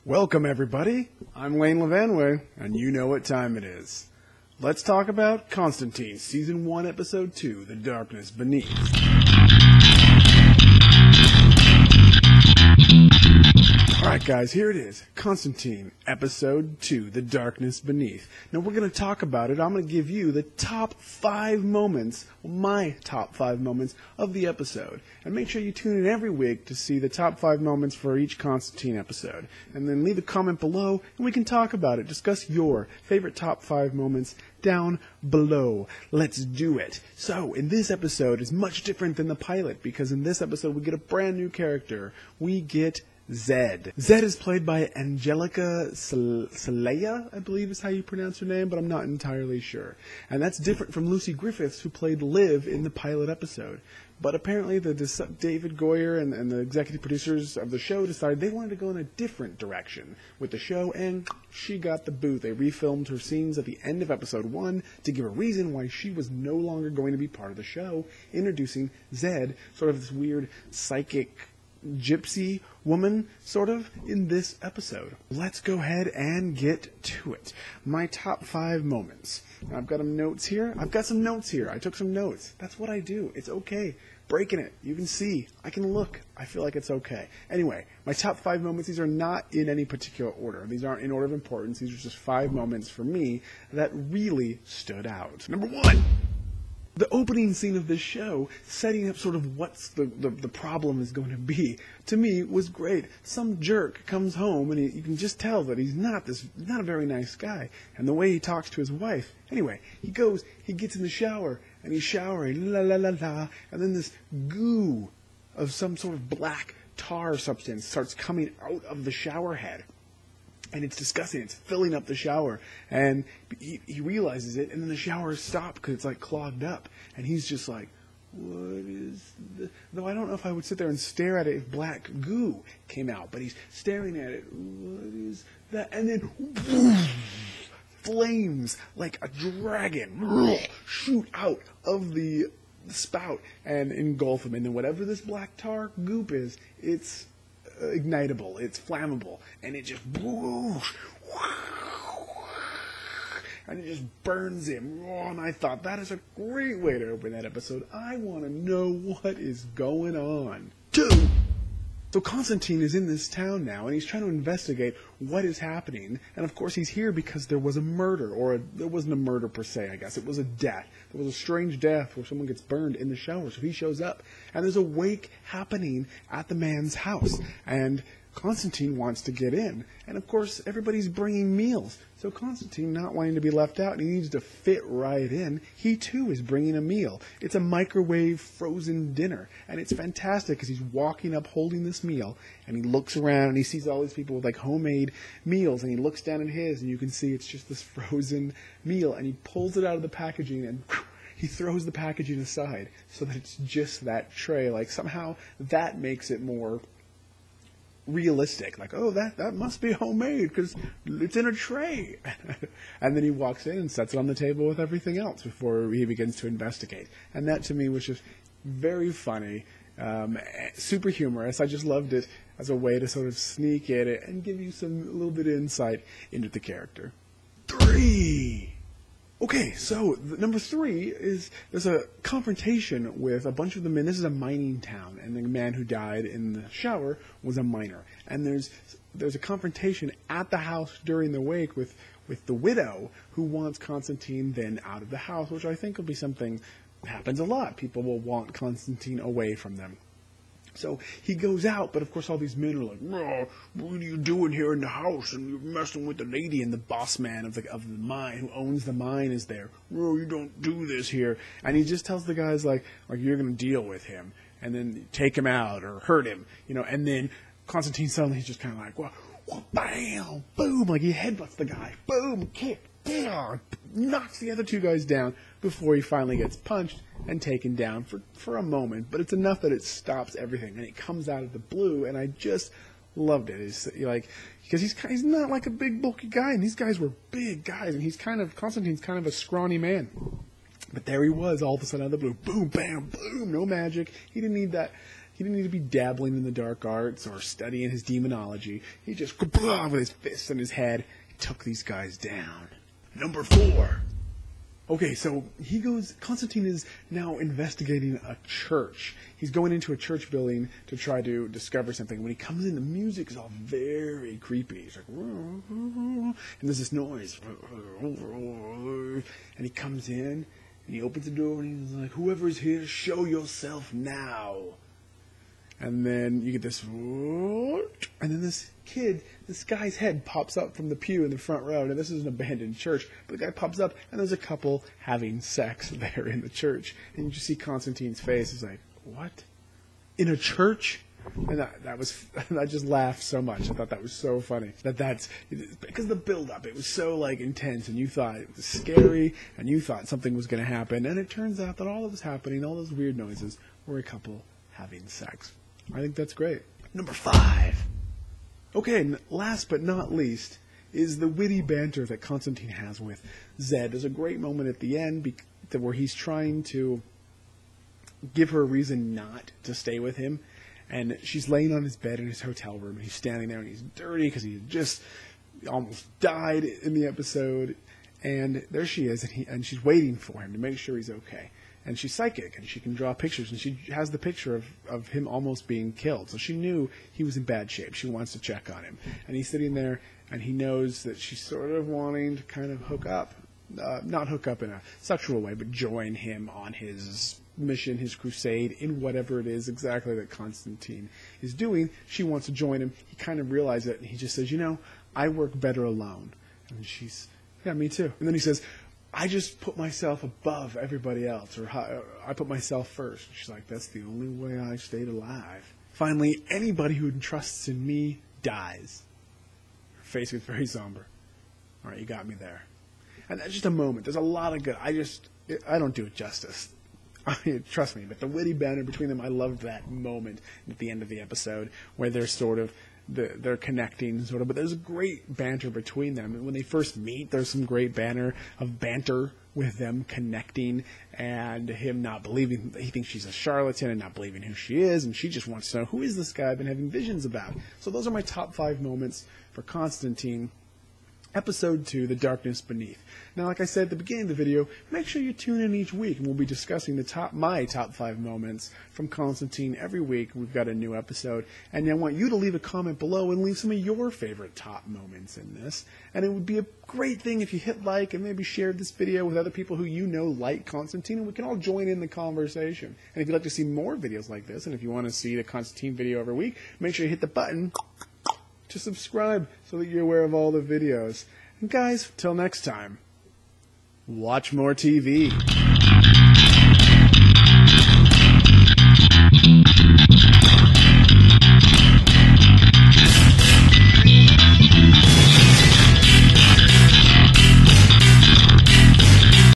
Welcome, everybody. I'm Lane Levanway, and you know what time it is. Let's talk about Constantine, Season 1, Episode 2, The Darkness Beneath. Alright guys, here it is. Constantine, Episode 2, The Darkness Beneath. Now we're going to talk about it. I'm going to give you the top 5 moments, my top 5 moments of the episode. And make sure you tune in every week to see the top 5 moments for each Constantine episode. And then leave a comment below and we can talk about it. Discuss your favorite top 5 moments down below. Let's do it. So, in this episode is much different than the pilot because in this episode we get a brand new character. We get Zed. Zed is played by Angelica Salea, I believe is how you pronounce her name, but I'm not entirely sure. And that's different from Lucy Griffiths, who played Liv in the pilot episode. But apparently David Goyer and the executive producers of the show decided they wanted to go in a different direction with the show, and she got the boot. They refilmed her scenes at the end of episode 1 to give a reason why she was no longer going to be part of the show, introducing Zed, sort of this weird psychic gypsy woman, sort of, in this episode. Let's go ahead and get to it. My top 5 moments. I've got some notes here. I took some notes. That's what I do. It's okay. Breaking it. You can see. I can look. I feel like it's okay. Anyway, my top 5 moments, these are not in any particular order. These aren't in order of importance. These are just 5 moments for me that really stood out. Number 1. The opening scene of this show, setting up sort of what's the problem is going to be, to me was great. Some jerk comes home and you can just tell that he's not a very nice guy. And the way he talks to his wife. Anyway, he gets in the shower and he's showering, la la la la, and then this goo of some sort of black tar substance starts coming out of the shower head. And it's disgusting. It's filling up the shower. And he realizes it, and then the shower stops because it's like clogged up. And he's just like, what is this? Though I don't know if I would sit there and stare at it if black goo came out. But he's staring at it. What is that? And then whoosh, flames like a dragon shoot out of the spout and engulf him. And then whatever this black tar goop is, it's ignitable, it's flammable, and it just whoosh, and it just burns him. Oh, and I thought that is a great way to open that episode. I want to know what is going on. 2. So Constantine is in this town now, and he's trying to investigate what is happening. And of course he's here because there was a murder, or there wasn't a murder per se, I guess. It was a death. There was a strange death where someone gets burned in the shower. So he shows up, and there's a wake happening at the man's house. And Constantine wants to get in. And of course everybody's bringing meals. So Constantine, not wanting to be left out, and he needs to fit right in, he too is bringing a meal. It's a microwave frozen dinner, and it's fantastic because he's walking up holding this meal, and he looks around and he sees all these people with like homemade meals, and he looks down at his, and you can see it's just this frozen meal, and he pulls it out of the packaging and he throws the packaging aside so that it's just that tray. Like somehow that makes it more realistic, like, oh, that must be homemade because it's in a tray. And then he walks in and sets it on the table with everything else before he begins to investigate. And that to me was just very funny, super humorous. I just loved it as a way to sort of sneak in it and give you a little bit of insight into the character. 3. Okay, so number 3 is there's a confrontation with a bunch of the men. This is a mining town, and the man who died in the shower was a miner. And there's a confrontation at the house during the wake with the widow who wants Constantine then out of the house, which I think will be something that happens a lot. People will want Constantine away from them. So he goes out, but of course all these men are like, oh, what are you doing here in the house? And you're messing with the lady, and the boss man of the mine, who owns the mine, is there. Oh, you don't do this here. And he just tells the guys, like you're going to deal with him, and then take him out or hurt him, and then Constantine suddenly he's just kind of like, well, bam, boom, like he headbutts the guy, boom, kick, bam, knocks the other 2 guys down before he finally gets punched and taken down for a moment. But it's enough that it stops everything, and it comes out of the blue, and I just loved it. It's like, because he's not like a big bulky guy, and these guys were big guys, and Constantine's kind of a scrawny man. But there he was, all of a sudden out of the blue, boom, bam, boom, no magic. He didn't need that. He didn't need to be dabbling in the dark arts or studying his demonology. He just, with his fists in his head, took these guys down. Number 4. Okay, so Constantine is now investigating a church. He's going into a church building to try to discover something. When he comes in, the music is all very creepy. He's like, and there's this noise. And he comes in, and he opens the door, and he's like, whoever's here, show yourself now. And then you get this, and then this guy's head pops up from the pew in the front row. Now, this is an abandoned church, but the guy pops up, and there's a couple having sex there in the church. And you just see Constantine's face. He's like, what? In a church? And I just laughed so much. I thought that was so funny. That's because of the build-up. It was so, intense, and you thought it was scary, and you thought something was going to happen. And it turns out that all that was happening, all those weird noises, were a couple having sex. I think that's great. Number 5. Okay, and last but not least is the witty banter that Constantine has with Zed. There's a great moment at the end where he's trying to give her a reason not to stay with him. And she's laying on his bed in his hotel room, and he's standing there, and he's dirty because he just almost died in the episode. And there she is, and she's waiting for him to make sure he's okay. And she's psychic, and she can draw pictures, and she has the picture of him almost being killed. So she knew he was in bad shape. She wants to check on him. And he's sitting there, and he knows that she's sort of wanting to kind of hook up. Not hook up in a sexual way, but join him on his mission, his crusade, in whatever it is exactly that Constantine is doing. She wants to join him. He kind of realizes it, and he just says, I work better alone. And she's, yeah, me too. And then he says, I just put myself above everybody else, or I put myself first. She's like, that's the only way I stayed alive. Finally, anybody who entrusts in me dies. Her face gets very somber. All right, you got me there. And that's just a moment. There's a lot of good. I don't do it justice. Trust me, but the witty banter between them, I loved that moment at the end of the episode where they're sort of they're connecting, sort of, but there's a great banter between them. And when they first meet, there's some great banter with them connecting, and him not believing, he thinks she's a charlatan and not believing who she is, and she just wants to know, who is this guy I've been having visions about? So those are my top 5 moments for Constantine. Episode 2, The Darkness Beneath. Now, like I said at the beginning of the video, make sure you tune in each week, and we'll be discussing my top 5 moments from Constantine every week. We've got a new episode, and I want you to leave a comment below and leave some of your favorite top moments in this. And it would be a great thing if you hit like and maybe share this video with other people who like Constantine, and we can all join in the conversation. And if you'd like to see more videos like this, and if you want to see the Constantine video every week, make sure you hit the button to subscribe so that you're aware of all the videos. And guys, till next time, watch more TV.